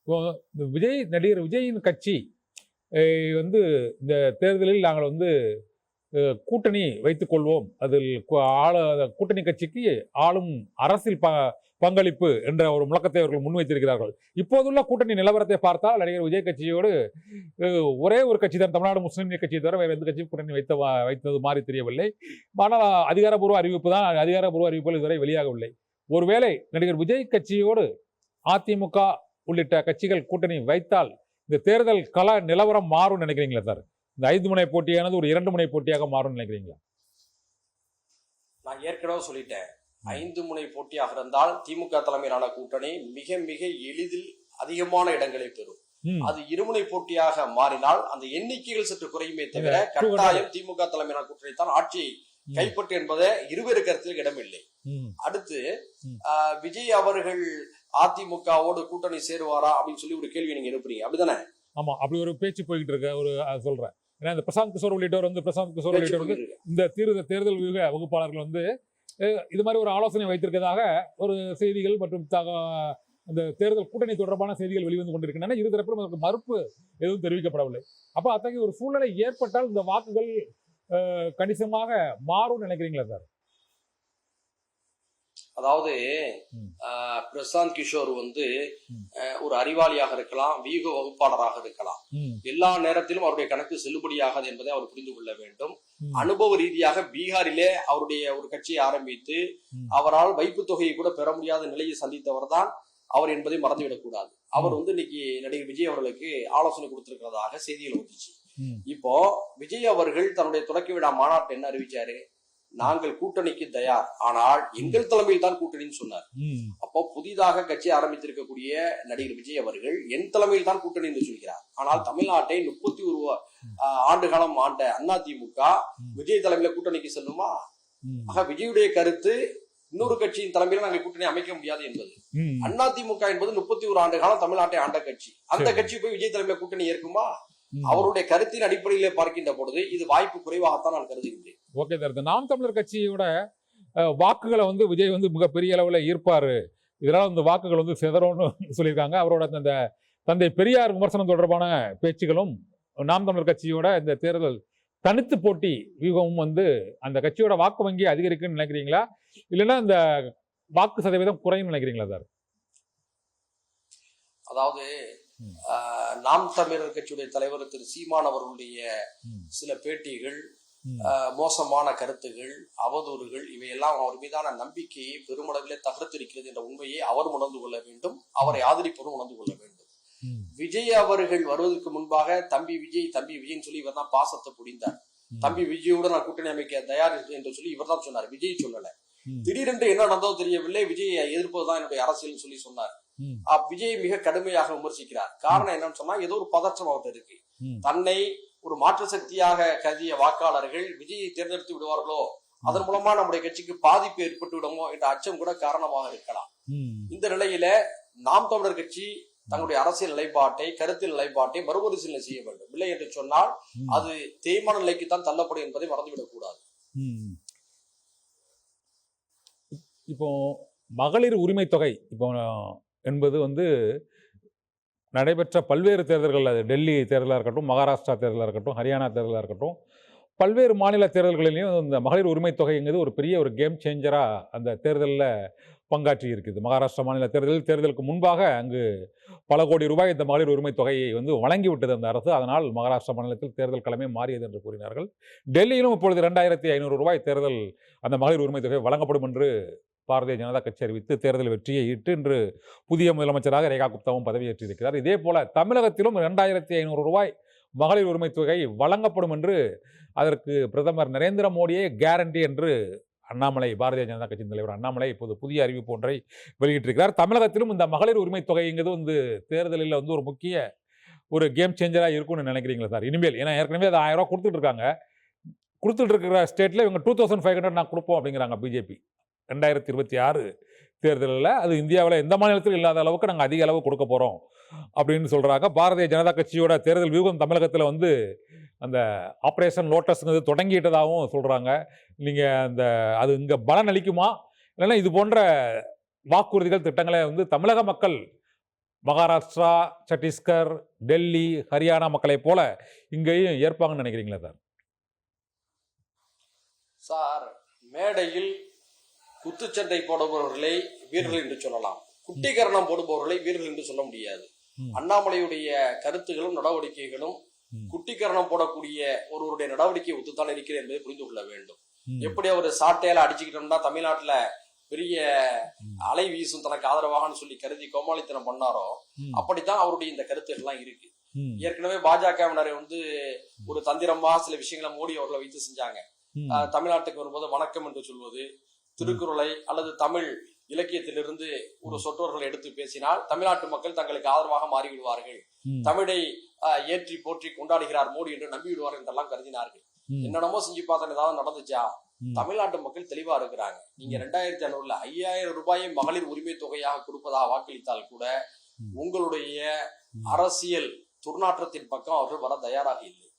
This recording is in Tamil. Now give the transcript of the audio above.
இப்போ நடிகர் விஜயின் கட்சி வந்து இந்த தேர்தலில் நாங்கள் வந்து கூட்டணி வைத்துக் கொள்வோம், அதில் கூட்டணி கட்சிக்கு ஆளும் அரசியல் பங்களிப்பு என்ற ஒரு முழக்கத்தை அவர்கள் முன்வைத்திருக்கிறார்கள். இப்போதுள்ள கூட்டணி நிலவரத்தை பார்த்தால் நடிகர் விஜய் கட்சியோடு ஒரே ஒரு கட்சி தான், தமிழ்நாடு முஸ்லீம் லீக் கட்சியை தவிர வேறு எந்த கட்சியும் கூட்டணி வைத்தது மாதிரி தெரியவில்லை. ஆனால் அதிகாரப்பூர்வ அறிவிப்புகள் இதுவரை வெளியாகவில்லை. ஒருவேளை நடிகர் விஜய் கட்சியோடு அதிமுக உள்ளிட்ட கட்சிகள் கூட்டணி வைத்தால் இந்த தேர்தல் கள நிலவரம் மாறும் நினைக்கிறீங்களா சார்? இந்த 5 முனை போட்டியானது ஒரு 2 முனை போட்டியாக மாறும் நினைக்கிறீங்களா? நான் ஏற்கனவே சொல்லிட்டேன், 5 முனை போட்டியாக இருந்தால் திமுக தலைமையிலான கூட்டணி மிக மிக எளிதில் அதிகமான இடங்களை பெறும். அது இருமுனை போட்டியாக மாறினால் அந்த எண்ணிக்கைகள் சற்று குறையுமே தவிர கட்டாயம் திமுக தலைமையிலான கூட்டணி தான் ஆட்சியை கைப்பற்று என்பதை இருவேறு கருத்தில் இடமில்லை. அடுத்து விஜய் அவர்கள் அதிமுகவோடு கூட்டணி சேருவாரா அப்படின்னு சொல்லி ஒரு கேள்வி நீங்க எழுப்புறீங்க, அப்படிதானே? ஆமா, அப்படி ஒரு பேச்சு போய்கிட்டு இருக்க ஒரு சொல்றேன். ஏன்னா இந்த பிரசாந்த் கிஷோர் உள்ளிட்டவர் வந்து இந்த தேர்தல் வியூக வகுப்பாளர்கள் வந்து இது மாதிரி ஒரு ஆலோசனை வைத்திருக்கதாக ஒரு செய்திகள் மற்றும் அந்த தேர்தல் கூட்டணி தொடர்பான செய்திகள் வெளிவந்து கொண்டிருக்கின்றன. இருதரப்பிலும் அதற்கு மறுப்பு எதுவும் தெரிவிக்கப்படவில்லை. அப்ப அத்தகைய ஒரு சூழ்நிலை ஏற்பட்டால் இந்த வாக்குகள் கணிசமாக மாறும் நினைக்கிறீங்களா சார்? அதாவது பிரசாந்த் கிஷோர் வந்து ஒரு அறிவாளியாக இருக்கலாம், வியூக வகுப்பாளராக இருக்கலாம். எல்லா நேரத்திலும் அவருடைய கணக்கு செல்லுபடியாகாது என்பதை அவர் புரிந்து கொள்ள வேண்டும். அனுபவ ரீதியாக பீகாரிலே அவருடைய ஒரு கட்சியை ஆரம்பித்து அவரால் வைப்பு தொகையை கூட பெற முடியாத நிலையை சந்தித்தவர் தான் அவர் என்பதை மறந்துவிடக் கூடாது. அவர் வந்து இன்னைக்கு நடிகர் விஜய் அவர்களுக்கு ஆலோசனை கொடுத்திருக்கிறதாக செய்திகள் வந்துச்சு. இப்போ விஜய் அவர்கள் தன்னுடைய தொடக்க விழா மாநாட்டை என்ன அறிவிச்சாரு? நாங்கள் கூட்டணிக்கு தயார், ஆனால் எங்கள் தலைமையில் தான் கூட்டணின்னு சொன்னார். அப்போ புதிதாக கட்சி ஆரம்பித்திருக்கக்கூடிய நடிகர் விஜய் அவர்கள் என் தலைமையில் தான் கூட்டணி என்று சொல்கிறார். ஆனால் தமிழ்நாட்டை 31 ஆண்டு காலம் ஆண்ட அதிமுக விஜய் தலைமையில கூட்டணிக்கு செல்லுமா? ஆக விஜயுடைய கருத்து இன்னொரு கட்சியின் தலைமையில நாங்கள் கூட்டணி அமைக்க முடியாது என்பது. அதிமுக என்பது 31 ஆண்டு காலம் தமிழ்நாட்டை ஆண்ட கட்சி. அந்த கட்சி போய் விஜய் தலைமையில கூட்டணி ஏற்குமா? அவருடைய கருத்தின் அடிப்படையிலே பார்க்கின்ற பொழுது இது வாய்ப்பு குறைவாகத்தான் நான் கருதுகின்றேன். ஓகே சார், நாம் தமிழர் கட்சியோட வாக்குகளை வந்து விஜய் வந்து மிகப்பெரிய அளவில் ஈர்ப்பாரு, இதனால இந்த வாக்குகள் வந்து சிதறோன்னு சொல்லியிருக்காங்க. அவரோட அந்த தந்தை பெரியார் விமர்சனம் தொடர்பான பேச்சுகளும் நாம் தமிழர் கட்சியோட இந்த தேர்தல் தனித்து போட்டி வியூகமும் வந்து அந்த கட்சியோட வாக்கு வங்கி அதிகரிக்குன்னு நினைக்கிறீங்களா, இல்லைன்னா இந்த வாக்கு சதவீதம் குறையும் நினைக்கிறீங்களா சார்? அதாவது நாம் தமிழர் கட்சியுடைய தலைவர் திரு சீமான் அவர்களுடைய சில பேட்டிகள், மோசமான கருத்துகள், அவதூறுகள், இவையெல்லாம் அவர் மீதான நம்பிக்கையை பெருமளவிலே தகர்த்திருக்கிறது என்ற உண்மையை அவர் உணர்ந்து கொள்ள வேண்டும், அவரை ஆதரிப்பவரும் உணர்ந்து கொள்ள வேண்டும். விஜய் அவர்கள் வருவதற்கு முன்பாக தம்பி விஜய்ன்னு சொல்லி இவர் தான் பாசத்தை புரிந்தார். தம்பி விஜயோட நான் கூட்டணி அமைக்க தயார் என்று சொல்லி இவர் தான் சொன்னார், விஜய் சொல்லல. திடீரென்று என்ன நடந்தோ தெரியவில்லை, விஜயை எதிர்ப்பதுதான் என்னுடைய அரசியல் சொல்லி சொன்னார். விஜய் மிக கடுமையாக விமர்சிக்கிறார். காரணம் என்னன்னு சொன்னா ஏதோ ஒரு பதற்றம் அவர்கிட்ட இருக்கு. தன்னை ஒரு மாற்று சக்தியாக கருதிய வாக்காளர்கள் விஜயை தேர்ந்தெடுத்து விடுவார்களோ, அதன் மூலமா நம்முடைய கட்சிக்கு பாதிப்பு ஏற்பட்டு விடுமோ என்ற அச்சம் கூட காரணமாக இருக்கலாம். இந்த நிலையில நாம் தமிழர் கட்சி தங்களுடைய அரசியல் நிலைப்பாட்டை, கருத்தியல் நிலைப்பாட்டை மறுபரிசீலனை செய்ய வேண்டும். இல்லை என்று சொன்னால் அது தேய்மான நிலைக்குத்தான் தள்ளப்படும் என்பதை மறந்துவிடக் கூடாது. இப்போ மகளிர் உரிமை தொகை இப்போ என்பது வந்து நடைபெற்ற பல்வேறு தேர்தல்கள், அது டெல்லி தேர்தலாக இருக்கட்டும், மகாராஷ்டிரா தேர்தலாக இருக்கட்டும், ஹரியானா தேர்தலாக இருக்கட்டும், பல்வேறு மாநில தேர்தல்களிலையும் இந்த மகளிர் உரிமை தொகைங்கிறது ஒரு பெரிய ஒரு கேம் சேஞ்சராக அந்த தேர்தலில் பங்காற்றி இருக்குது. மகாராஷ்டிரா மாநில தேர்தலுக்கு முன்பாக அங்கு பல கோடி ரூபாய் இந்த மகளிர் உரிமை தொகையை வந்து வழங்கிவிட்டது அந்த அரசு. அதனால் மகாராஷ்டிரா மாநிலத்தில் தேர்தல் களமே மாறியது என்று கூறினார்கள். டெல்லியிலும் இப்பொழுது 2500 ரூபாய் தேர்தல் அந்த மகளிர் உரிமை தொகை வழங்கப்படும் என்று பாரதிய ஜனதா கட்சி அறிவித்து தேர்தல் வெற்றியை ஈட்டு இன்று புதிய முதலமைச்சராக ரேகா குப்தாவும் பதவியேற்றிருக்கிறார். இதே போல தமிழகத்திலும் 2500 ரூபாய் மகளிர் உரிமை தொகை வழங்கப்படும் என்று அதற்கு பிரதமர் நரேந்திர மோடியே கேரண்டி என்று அண்ணாமலை, பாரதிய ஜனதா கட்சியின் தலைவர் அண்ணாமலை இப்போது புதிய அறிவிப்பு ஒன்றை வெளியிட்டிருக்கிறார். தமிழகத்திலும் இந்த மகளிர் உரிமை தொகைங்கிறது வந்து தேர்தலில் வந்து ஒரு முக்கிய ஒரு கேம் சேஞ்சராக இருக்கும்னு நினைக்கிறீங்களா சார் இனிமேல்? ஏன்னா ஏற்கனவே அது 1000 ரூபா கொடுத்துட்டு இருக்காங்க. கொடுத்துட்டு இருக்கிற ஸ்டேட்டில் இவங்க 2500 நான் கொடுப்போம் அப்படிங்கிறாங்க பிஜேபி. 2026 தேர்தலில் அது இந்தியாவில் எந்த மாநிலத்திலும் இல்லாத அளவுக்கு நாங்கள் அதிக அளவு கொடுக்க போகிறோம் அப்படின்னு சொல்கிறாங்க. பாரதிய ஜனதா கட்சியோட தேர்தல் வியூகம் தமிழகத்தில் வந்து அந்த ஆப்ரேஷன் லோட்டஸ்ங்கிறது தொடங்கிட்டதாகவும் சொல்கிறாங்க. நீங்கள் அந்த அது இங்கே பலன் அளிக்குமா, இல்லைன்னா இது போன்ற வாக்குறுதிகள், திட்டங்களை வந்து தமிழக மக்கள் மகாராஷ்டிரா, சத்தீஸ்கர், டெல்லி, ஹரியானா மக்களைப் போல இங்கேயும் ஏற்பாங்கன்னு நினைக்கிறீங்களா சார்? சார், மேடையில் குத்துச்சண்டை போடுபவர்களை வீரர்கள் என்று சொல்லலாம், குட்டிகரணம் போடுபவர்களை வீரர்கள் என்று சொல்ல முடியாது. அண்ணாமலையுடைய கருத்துகளும் நடவடிக்கைகளும் குட்டிகரணம் போடக்கூடிய ஒருவருடைய நடவடிக்கை ஒத்துத்தான் இருக்கிறது என்பதை புரிந்து கொள்ள வேண்டும். எப்படி அவர் சாட்டையால அடிச்சுக்கிட்டோம்னா தமிழ்நாட்டுல பெரிய அலை வீசும் தனக்கு ஆதரவாகனு சொல்லி கருதி கோமாளித்தனம் பண்ணாரோ, அப்படித்தான் அவருடைய இந்த கருத்துகள் எல்லாம் இருக்கு. ஏற்கனவே பாஜகவினரை வந்து ஒரு தந்திரமா சில விஷயங்களை மோடி அவர்களை வைத்து செஞ்சாங்க. தமிழ்நாட்டுக்கு வரும்போது வணக்கம் என்று சொல்வது, திருக்குறளை அல்லது தமிழ் இலக்கியத்திலிருந்து ஒரு சொற்றோர்களை எடுத்து பேசினால் தமிழ்நாட்டு மக்கள் தங்களுக்கு ஆதரவாக மாறிவிடுவார்கள், தமிழை ஏற்றி போற்றி கொண்டாடுகிறார் மோடி என்று நம்பிவிடுவார்கள் என்றெல்லாம் கருதினார்கள். என்னென்னமோ செஞ்சு பார்த்தா ஏதாவது நடந்துச்சா? தமிழ்நாட்டு மக்கள் தெளிவா இருக்கிறாங்க. நீங்க 2500 5000 ரூபாயை மகளிர் உரிமை தொகையாக கொடுப்பதாக வாக்களித்தால் கூட உங்களுடைய அரசியல் துர்நாற்றத்தின் பக்கம் அவர்கள் வர தயாராக இல்லை.